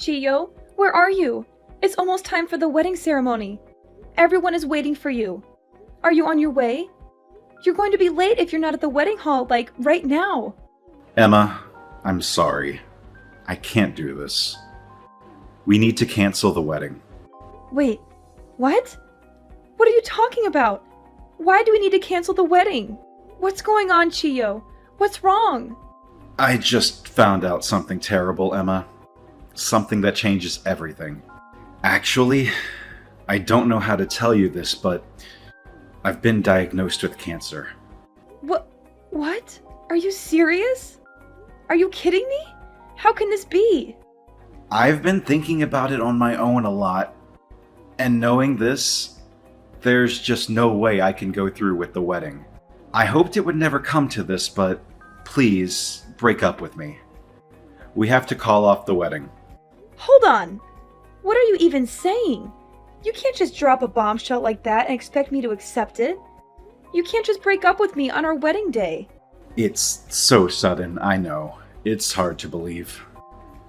Chiyo, where are you? It's almost time for the wedding ceremony. Everyone is waiting for you. Are you on your way? You're going to be late if you're not at the wedding hall, like, right now. Emma, I'm sorry. I can't do this. We need to cancel the wedding. Wait, what? What are you talking about? Why do we need to cancel the wedding? What's going on, Chiyo? What's wrong? I just found out something terrible, Emma. Something that changes everything. Actually, I don't know how to tell you this, but I've been diagnosed with cancer. What? Are you serious? Are you kidding me? How can this be? I've been thinking about it on my own a lot, and knowing this, there's just no way I can go through with the wedding. I hoped it would never come to this, but please break up with me. We have to call off the wedding. Hold on. What are you even saying? You can't just drop a bombshell like that and expect me to accept it. You can't just break up with me on our wedding day. It's so sudden, I know. It's hard to believe.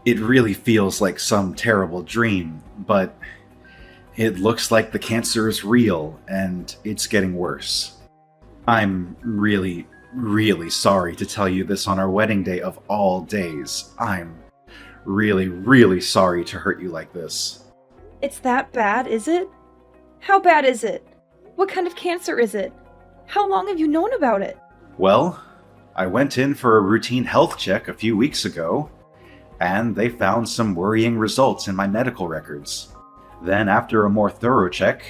It really feels like some terrible dream, but it looks like the cancer is real, and it's getting worse. I'm really, really sorry to tell you this on our wedding day of all days. I'm really, really sorry to hurt you like this. It's that bad, is it? How bad is it? What kind of cancer is it? How long have you known about it? Well, I went in for a routine health check a few weeks ago, and they found some worrying results in my medical records. Then, after a more thorough check,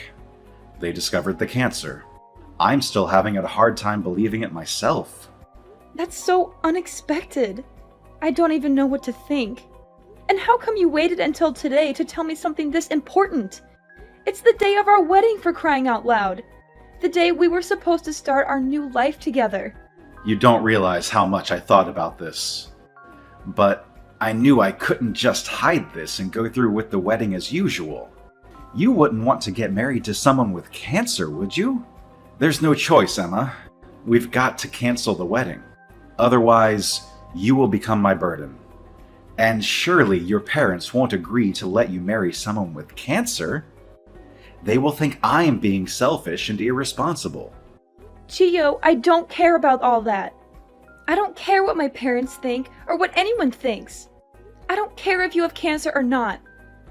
they discovered the cancer. I'm still having a hard time believing it myself. That's so unexpected. I don't even know what to think. And how come you waited until today to tell me something this important? It's the day of our wedding, for crying out loud. The day we were supposed to start our new life together. You don't realize how much I thought about this. But I knew I couldn't just hide this and go through with the wedding as usual. You wouldn't want to get married to someone with cancer, would you? There's no choice, Emma. We've got to cancel the wedding. Otherwise, you will become my burden. And surely your parents won't agree to let you marry someone with cancer. They will think I am being selfish and irresponsible. Chiyo, I don't care about all that. I don't care what my parents think or what anyone thinks. I don't care if you have cancer or not.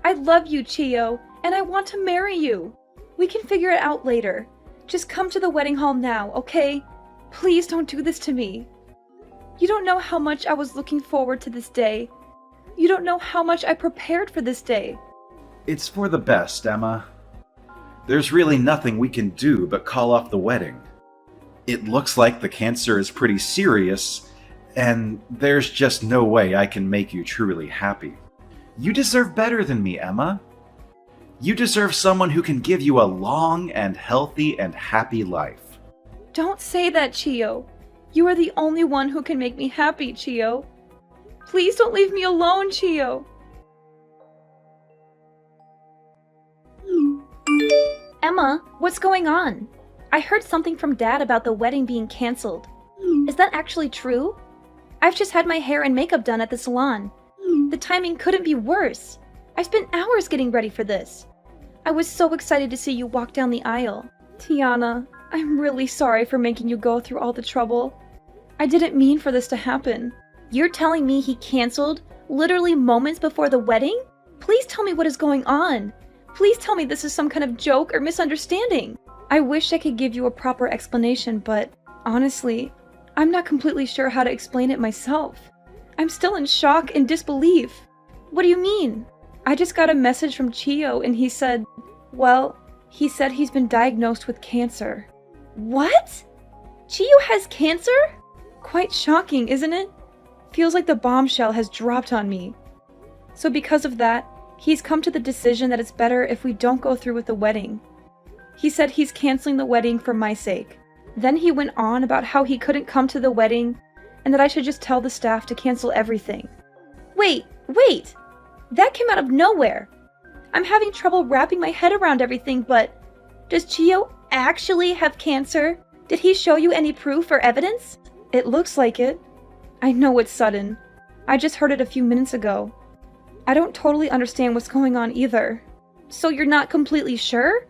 I love you, Chiyo, and I want to marry you. We can figure it out later. Just come to the wedding hall now, okay? Please don't do this to me. You don't know how much I was looking forward to this day. You don't know how much I prepared for this day. It's for the best, Emma. There's really nothing we can do but call off the wedding. It looks like the cancer is pretty serious, and there's just no way I can make you truly happy. You deserve better than me, Emma. You deserve someone who can give you a long and healthy and happy life. Don't say that, Chiyo. You are the only one who can make me happy, Chiyo. Please don't leave me alone, Chiyo. Emma, what's going on? I heard something from Dad about the wedding being canceled. Is that actually true? I've just had my hair and makeup done at the salon. The timing couldn't be worse. I spent hours getting ready for this. I was so excited to see you walk down the aisle. Tiana, I'm really sorry for making you go through all the trouble. I didn't mean for this to happen. You're telling me he canceled literally moments before the wedding? Please tell me what is going on. Please tell me this is some kind of joke or misunderstanding. I wish I could give you a proper explanation, but honestly, I'm not completely sure how to explain it myself. I'm still in shock and disbelief. What do you mean? I just got a message from Chiyo and he said he's been diagnosed with cancer. What? Chiyo has cancer? Quite shocking, isn't it? Feels like the bombshell has dropped on me. So because of that, he's come to the decision that it's better if we don't go through with the wedding. He said he's canceling the wedding for my sake. Then he went on about how he couldn't come to the wedding and that I should just tell the staff to cancel everything. Wait! That came out of nowhere. I'm having trouble wrapping my head around everything, but does Chiyo actually have cancer? Did he show you any proof or evidence? It looks like it. I know it's sudden. I just heard it a few minutes ago. I don't totally understand what's going on either. So you're not completely sure?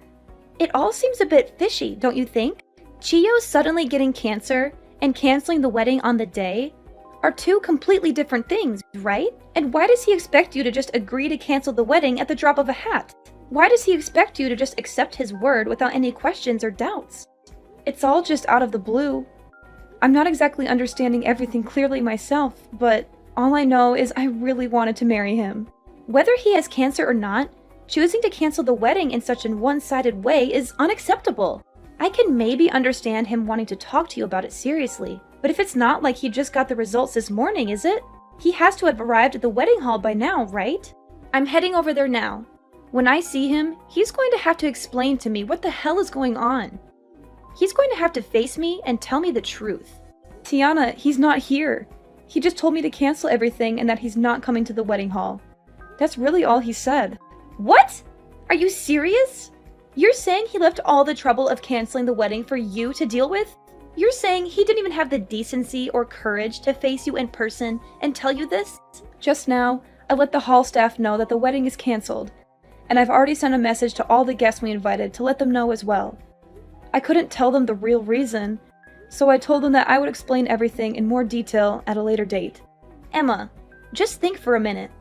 It all seems a bit fishy, don't you think? Chiyo suddenly getting cancer and canceling the wedding on the day are two completely different things, right? And why does he expect you to just agree to cancel the wedding at the drop of a hat? Why does he expect you to just accept his word without any questions or doubts? It's all just out of the blue. I'm not exactly understanding everything clearly myself, but all I know is I really wanted to marry him. Whether he has cancer or not, choosing to cancel the wedding in such a one-sided way is unacceptable. I can maybe understand him wanting to talk to you about it seriously, but if it's not like he just got the results this morning, is it? He has to have arrived at the wedding hall by now, right? I'm heading over there now. When I see him, he's going to have to explain to me what the hell is going on. He's going to have to face me and tell me the truth. Tiana, he's not here. He just told me to cancel everything and that he's not coming to the wedding hall. That's really all he said. What? Are you serious? You're saying he left all the trouble of canceling the wedding for you to deal with? You're saying he didn't even have the decency or courage to face you in person and tell you this? Just now, I let the hall staff know that the wedding is canceled, and I've already sent a message to all the guests we invited to let them know as well. I couldn't tell them the real reason, so I told them that I would explain everything in more detail at a later date. Emma, just think for a minute.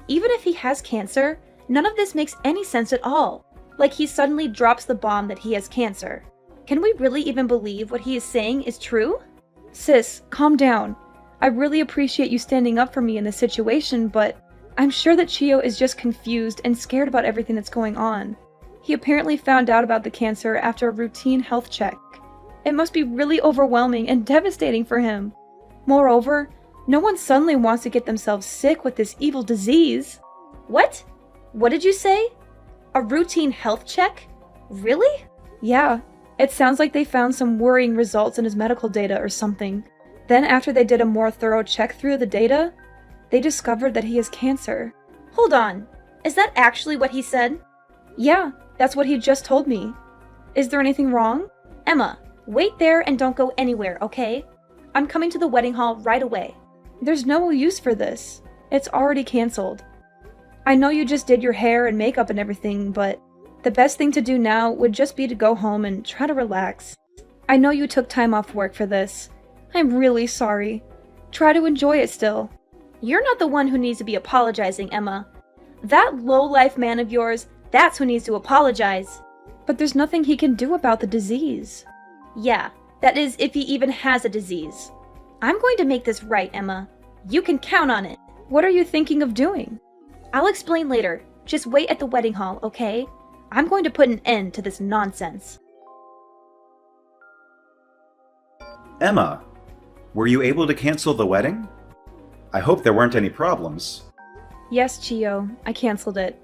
Even if he has cancer, none of this makes any sense at all. Like he suddenly drops the bomb that he has cancer. Can we really even believe what he is saying is true? Sis, calm down. I really appreciate you standing up for me in this situation, but I'm sure that Chiyo is just confused and scared about everything that's going on. He apparently found out about the cancer after a routine health check. It must be really overwhelming and devastating for him. Moreover, no one suddenly wants to get themselves sick with this evil disease. What? What did you say? A routine health check? Really? Yeah, it sounds like they found some worrying results in his medical data or something. Then after they did a more thorough check through the data, they discovered that he has cancer. Hold on, is that actually what he said? Yeah, that's what he just told me. Is there anything wrong? Emma, wait there and don't go anywhere, okay? I'm coming to the wedding hall right away. There's no use for this. It's already canceled. I know you just did your hair and makeup and everything, but the best thing to do now would just be to go home and try to relax. I know you took time off work for this. I'm really sorry. Try to enjoy it still. You're not the one who needs to be apologizing, Emma. That low-life man of yours, that's who needs to apologize. But there's nothing he can do about the disease. Yeah, that is if he even has a disease. I'm going to make this right, Emma. You can count on it. What are you thinking of doing? I'll explain later. Just wait at the wedding hall, okay? I'm going to put an end to this nonsense. Emma, were you able to cancel the wedding? I hope there weren't any problems. Yes, Chiyo, I canceled it.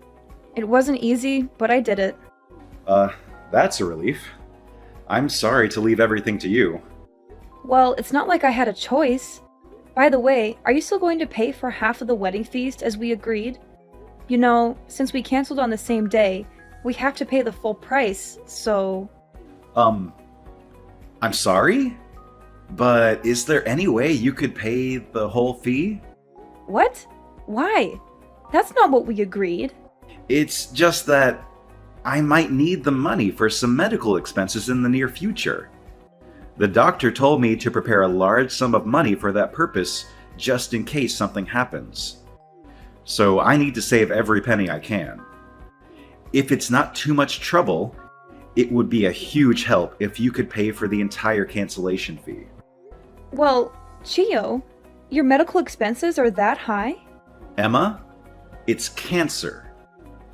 It wasn't easy, but I did it. That's a relief. I'm sorry to leave everything to you. Well, it's not like I had a choice. By the way, are you still going to pay for half of the wedding feast as we agreed? You know, since we canceled on the same day, we have to pay the full price, so... I'm sorry? But is there any way you could pay the whole fee? What? Why? That's not what we agreed. It's just that I might need the money for some medical expenses in the near future. The doctor told me to prepare a large sum of money for that purpose, just in case something happens. So I need to save every penny I can. If it's not too much trouble, it would be a huge help if you could pay for the entire cancellation fee. Well, Chiyo, your medical expenses are that high? Emma, it's cancer.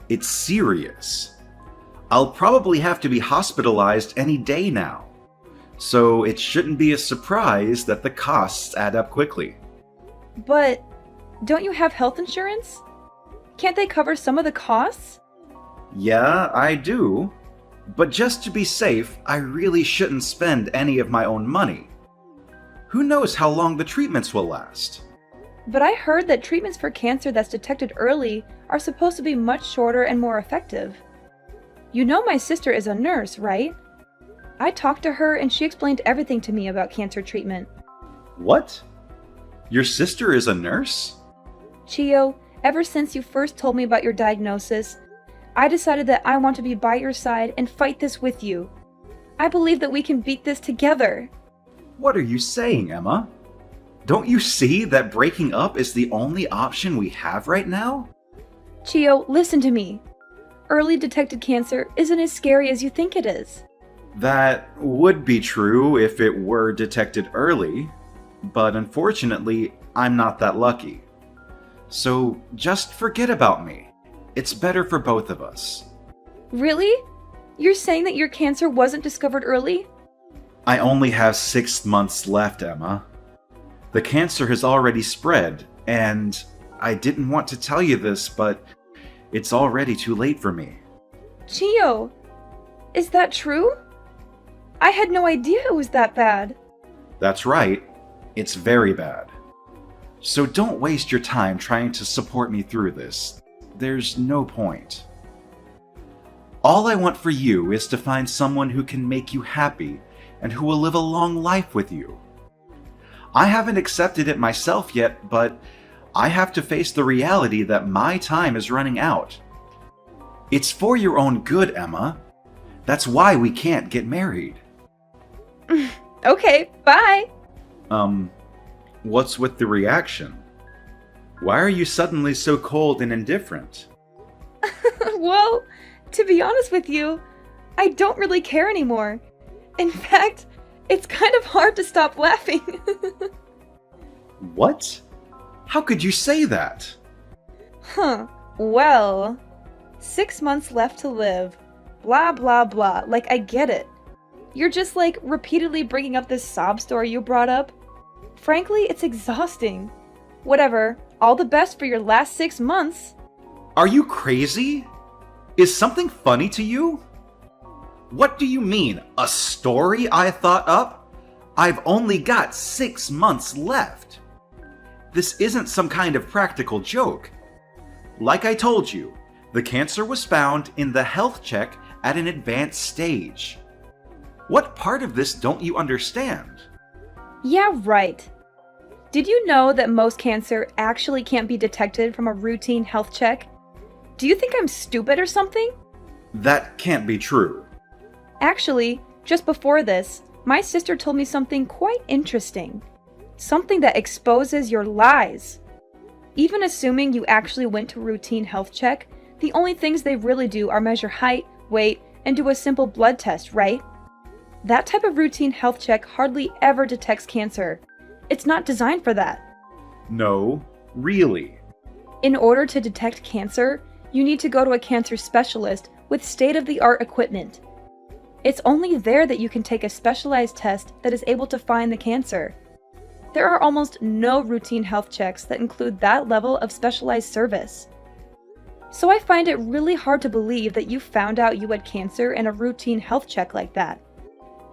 It's serious. I'll probably have to be hospitalized any day now. So it shouldn't be a surprise that the costs add up quickly. But don't you have health insurance? Can't they cover some of the costs? Yeah, I do. But just to be safe, I really shouldn't spend any of my own money. Who knows how long the treatments will last? But I heard that treatments for cancer that's detected early are supposed to be much shorter and more effective. You know my sister is a nurse, right? I talked to her and she explained everything to me about cancer treatment. What? Your sister is a nurse? Chiyo, Ever since you first told me about your diagnosis, I decided that I want to be by your side and fight this with you. I believe that we can beat this together. What are you saying, Emma? Don't you see that breaking up is the only option we have right now? Chio, listen to me. Early detected cancer isn't as scary as you think it is. That would be true if it were detected early, but unfortunately, I'm not that lucky. So just forget about me. It's better for both of us. Really? You're saying that your cancer wasn't discovered early? I only have 6 months left, Emma. The cancer has already spread, and I didn't want to tell you this, but it's already too late for me. Chio, is that true? I had no idea it was that bad. That's right. It's very bad. So don't waste your time trying to support me through this. There's no point. All I want for you is to find someone who can make you happy and who will live a long life with you. I haven't accepted it myself yet, but I have to face the reality that my time is running out. It's for your own good, Emma. That's why we can't get married. Okay, bye. What's with the reaction? Why are you suddenly so cold and indifferent? Well, to be honest with you, I don't really care anymore. In fact, it's kind of hard to stop laughing. What? How could you say that? Well, 6 months left to live. Blah, blah, blah. Like, I get it. You're just, like, repeatedly bringing up this sob story you brought up. Frankly, it's exhausting. Whatever. All the best for your last 6 months. Are you crazy? Is something funny to you? What do you mean, a story I thought up? I've only got 6 months left. This isn't some kind of practical joke. Like I told you, the cancer was found in the health check at an advanced stage. What part of this don't you understand? Yeah, right. Did you know that most cancer actually can't be detected from a routine health check? Do you think I'm stupid or something? That can't be true. Actually, just before this, my sister told me something quite interesting. Something that exposes your lies. Even assuming you actually went to a routine health check, the only things they really do are measure height, weight, and do a simple blood test, right? That type of routine health check hardly ever detects cancer. It's not designed for that. No, really. In order to detect cancer, you need to go to a cancer specialist with state-of-the-art equipment. It's only there that you can take a specialized test that is able to find the cancer. There are almost no routine health checks that include that level of specialized service. So I find it really hard to believe that you found out you had cancer in a routine health check like that.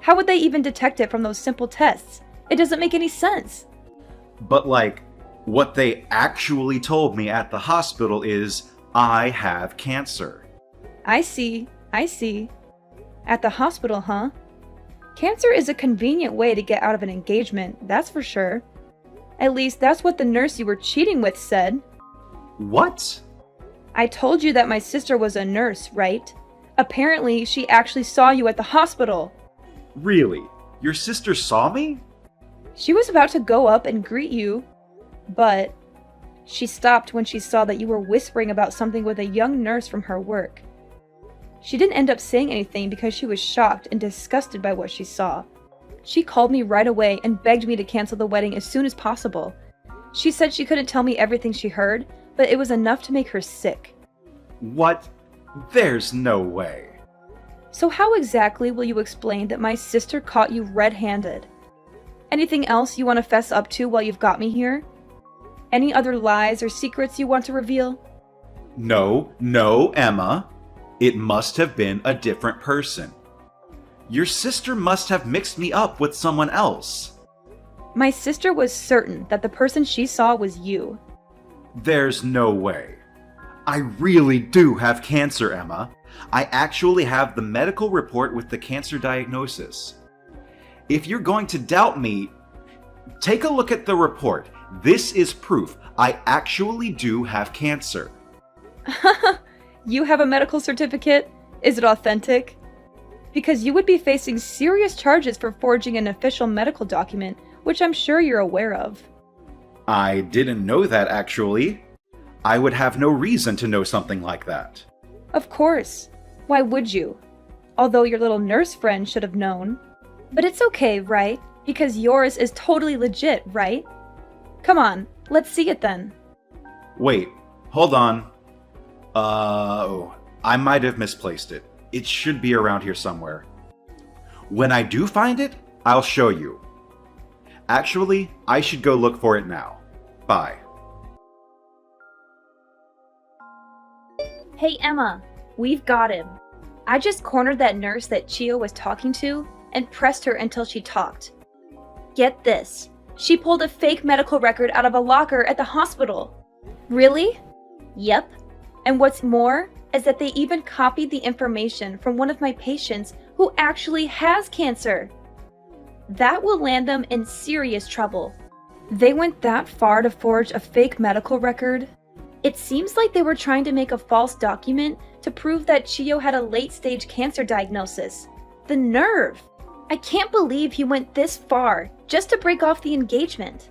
How would they even detect it from those simple tests? It doesn't make any sense. But like, what they actually told me at the hospital is, I have cancer. I see. At the hospital, huh? Cancer is a convenient way to get out of an engagement, that's for sure. At least that's what the nurse you were cheating with said. What? I told you that my sister was a nurse, right? Apparently, she actually saw you at the hospital. Really? Your sister saw me? She was about to go up and greet you, but she stopped when she saw that you were whispering about something with a young nurse from her work. She didn't end up saying anything because she was shocked and disgusted by what she saw. She called me right away and begged me to cancel the wedding as soon as possible. She said she couldn't tell me everything she heard, but it was enough to make her sick. What? There's no way. So how exactly will you explain that my sister caught you red-handed? Anything else you want to fess up to while you've got me here? Any other lies or secrets you want to reveal? No, Emma. It must have been a different person. Your sister must have mixed me up with someone else. My sister was certain that the person she saw was you. There's no way. I really do have cancer, Emma. I actually have the medical report with the cancer diagnosis. If you're going to doubt me, take a look at the report. This is proof I actually do have cancer. You have a medical certificate? Is it authentic? Because you would be facing serious charges for forging an official medical document, which I'm sure you're aware of. I didn't know that, actually. I would have no reason to know something like that. Of course. Why would you? Although your little nurse friend should have known. But it's okay, right? Because yours is totally legit, right? Come on, let's see it then. Wait, hold on. I might have misplaced it. It should be around here somewhere. When I do find it, I'll show you. Actually, I should go look for it now. Bye. Hey Emma, we've got him. I just cornered that nurse that Chio was talking to and pressed her until she talked. Get this. She pulled a fake medical record out of a locker at the hospital. Really? Yep. And what's more is that they even copied the information from one of my patients who actually has cancer. That will land them in serious trouble. They went that far to forge a fake medical record? It seems like they were trying to make a false document to prove that Chio had a late-stage cancer diagnosis. The nerve! I can't believe he went this far just to break off the engagement.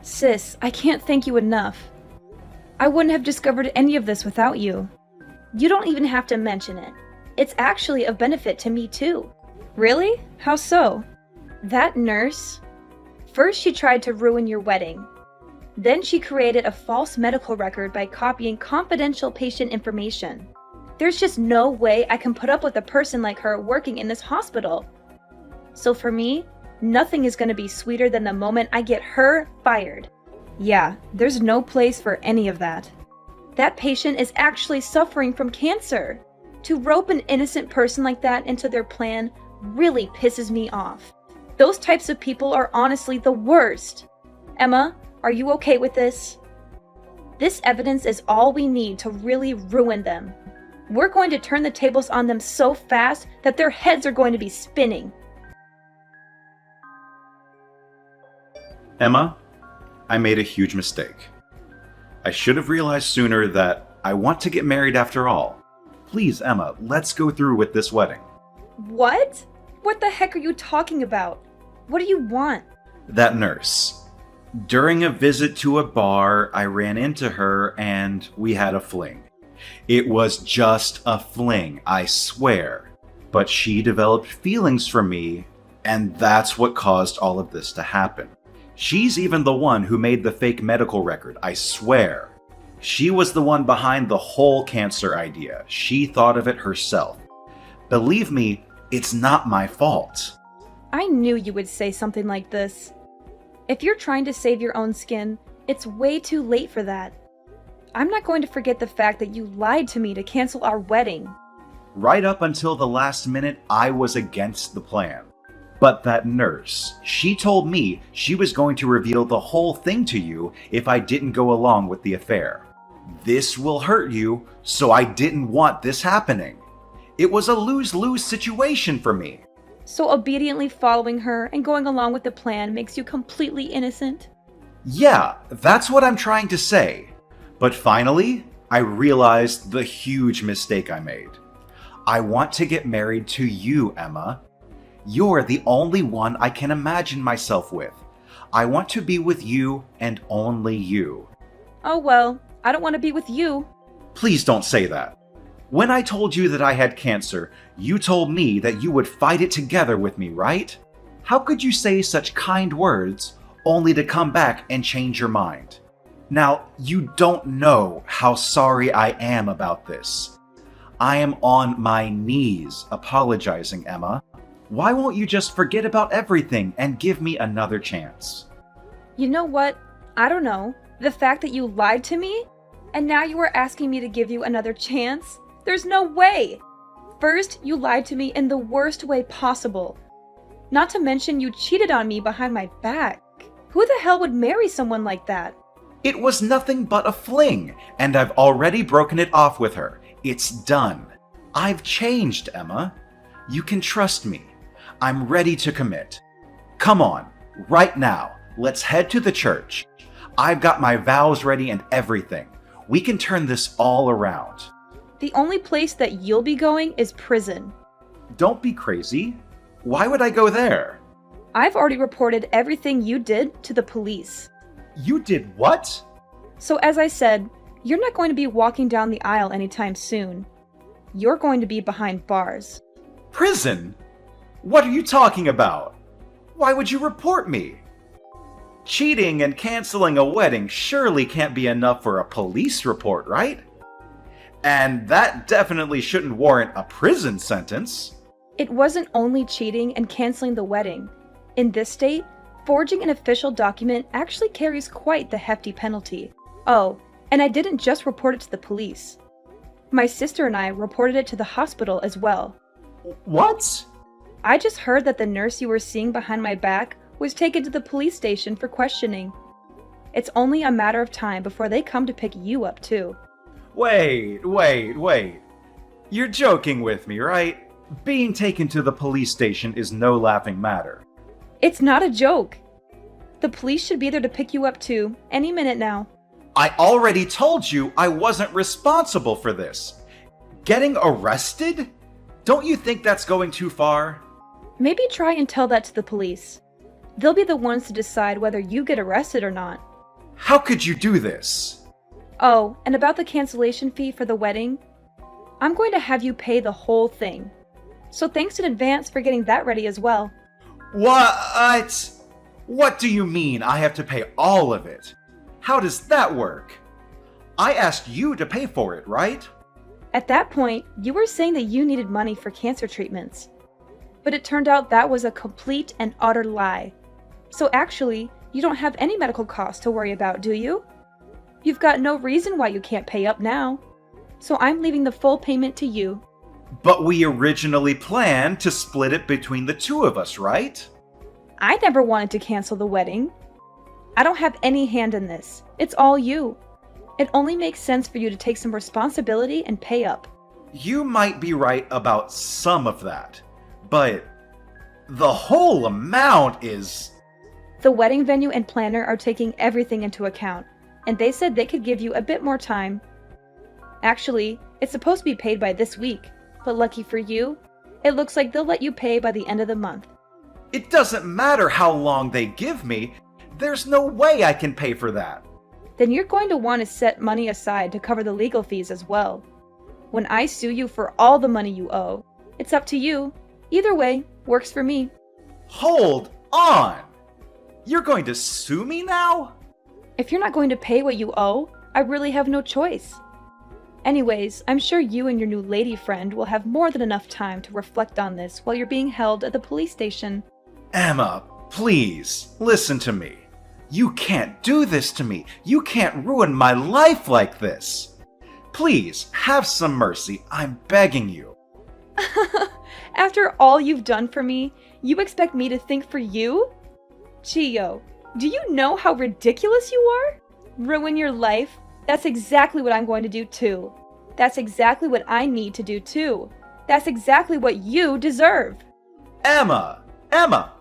Sis, I can't thank you enough. I wouldn't have discovered any of this without you. You don't even have to mention it. It's actually of benefit to me too. Really? How so? That nurse? First she tried to ruin your wedding. Then she created a false medical record by copying confidential patient information. There's just no way I can put up with a person like her working in this hospital. So for me, nothing is going to be sweeter than the moment I get her fired. Yeah, there's no place for any of that. That patient is actually suffering from cancer. To rope an innocent person like that into their plan really pisses me off. Those types of people are honestly the worst. Emma, are you okay with this? This evidence is all we need to really ruin them. We're going to turn the tables on them so fast that their heads are going to be spinning. Emma, I made a huge mistake. I should have realized sooner that I want to get married after all. Please, Emma, let's go through with this wedding. What? What the heck are you talking about? What do you want? That nurse. During a visit to a bar, I ran into her and we had a fling. It was just a fling, I swear. But she developed feelings for me, and that's what caused all of this to happen. She's even the one who made the fake medical record, I swear. She was the one behind the whole cancer idea. She thought of it herself. Believe me, it's not my fault. I knew you would say something like this. If you're trying to save your own skin, it's way too late for that. I'm not going to forget the fact that you lied to me to cancel our wedding. Right up until the last minute, I was against the plan. But that nurse, she told me she was going to reveal the whole thing to you if I didn't go along with the affair. This will hurt you, so I didn't want this happening. It was a lose-lose situation for me. So obediently following her and going along with the plan makes you completely innocent? Yeah, that's what I'm trying to say. But finally, I realized the huge mistake I made. I want to get married to you, Emma. You're the only one I can imagine myself with. I want to be with you and only you. Oh well, I don't want to be with you. Please don't say that. When I told you that I had cancer, you told me that you would fight it together with me, right? How could you say such kind words only to come back and change your mind? Now, you don't know how sorry I am about this. I am on my knees apologizing, Emma. Why won't you just forget about everything and give me another chance? You know what? I don't know. The fact that you lied to me? And now you are asking me to give you another chance? There's no way! First, you lied to me in the worst way possible. Not to mention you cheated on me behind my back. Who the hell would marry someone like that? It was nothing but a fling, and I've already broken it off with her. It's done. I've changed, Emma. You can trust me. I'm ready to commit. Come on, right now, let's head to the church. I've got my vows ready and everything. We can turn this all around. The only place that you'll be going is prison. Don't be crazy. Why would I go there? I've already reported everything you did to the police. You did what? So as I said, you're not going to be walking down the aisle anytime soon. You're going to be behind bars. Prison? What are you talking about? Why would you report me? Cheating and canceling a wedding surely can't be enough for a police report, right? And that definitely shouldn't warrant a prison sentence. It wasn't only cheating and canceling the wedding. In this state, forging an official document actually carries quite the hefty penalty. Oh, and I didn't just report it to the police. My sister and I reported it to the hospital as well. What? I just heard that the nurse you were seeing behind my back was taken to the police station for questioning. It's only a matter of time before they come to pick you up too. Wait. You're joking with me, right? Being taken to the police station is no laughing matter. It's not a joke. The police should be there to pick you up too, any minute now. I already told you I wasn't responsible for this. Getting arrested? Don't you think that's going too far? Maybe try and tell that to the police. They'll be the ones to decide whether you get arrested or not. How could you do this? Oh, and about the cancellation fee for the wedding, I'm going to have you pay the whole thing. So thanks in advance for getting that ready as well. What? What do you mean I have to pay all of it? How does that work? I asked you to pay for it, right? At that point, you were saying that you needed money for cancer treatments. But it turned out that was a complete and utter lie. So actually, you don't have any medical costs to worry about, do you? You've got no reason why you can't pay up now. So I'm leaving the full payment to you. But we originally planned to split it between the two of us, right? I never wanted to cancel the wedding. I don't have any hand in this. It's all you. It only makes sense for you to take some responsibility and pay up. You might be right about some of that, but the whole amount is... The wedding venue and planner are taking everything into account, and they said they could give you a bit more time. Actually, it's supposed to be paid by this week, but lucky for you, it looks like they'll let you pay by the end of the month. It doesn't matter how long they give me. There's no way I can pay for that. Then you're going to want to set money aside to cover the legal fees as well. When I sue you for all the money you owe, it's up to you. Either way, works for me. Hold on! You're going to sue me now? If you're not going to pay what you owe, I really have no choice. Anyways, I'm sure you and your new lady friend will have more than enough time to reflect on this while you're being held at the police station. Emma, please, listen to me. You can't do this to me. You can't ruin my life like this. Please, have some mercy. I'm begging you. After all you've done for me, you expect me to think for you? Chiyo, do you know how ridiculous you are? Ruin your life? That's exactly what I'm going to do too. That's exactly what I need to do too. That's exactly what you deserve. Emma,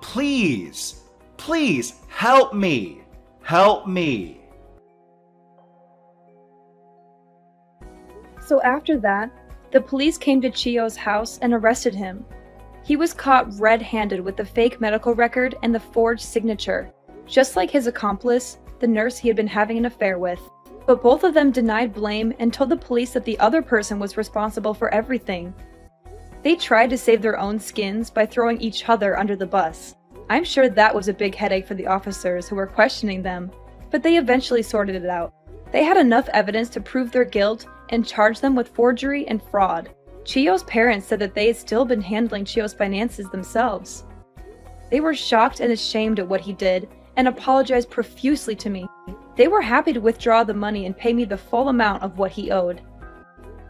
please, please help me. Help me. So after that, the police came to Chiyo's house and arrested him. He was caught red-handed with the fake medical record and the forged signature, just like his accomplice, the nurse he had been having an affair with. But both of them denied blame and told the police that the other person was responsible for everything. They tried to save their own skins by throwing each other under the bus. I'm sure that was a big headache for the officers who were questioning them, but they eventually sorted it out. They had enough evidence to prove their guilt and charge them with forgery and fraud. Chiyo's parents said that they had still been handling Chiyo's finances themselves. They were shocked and ashamed at what he did and apologized profusely to me. They were happy to withdraw the money and pay me the full amount of what he owed.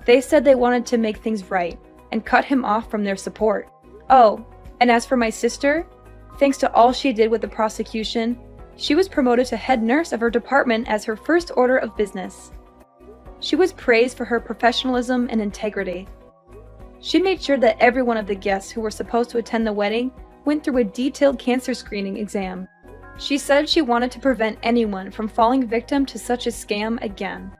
They said they wanted to make things right and cut him off from their support. Oh, and as for my sister, thanks to all she did with the prosecution, she was promoted to head nurse of her department as her first order of business. She was praised for her professionalism and integrity. She made sure that every one of the guests who were supposed to attend the wedding went through a detailed cancer screening exam. She said she wanted to prevent anyone from falling victim to such a scam again.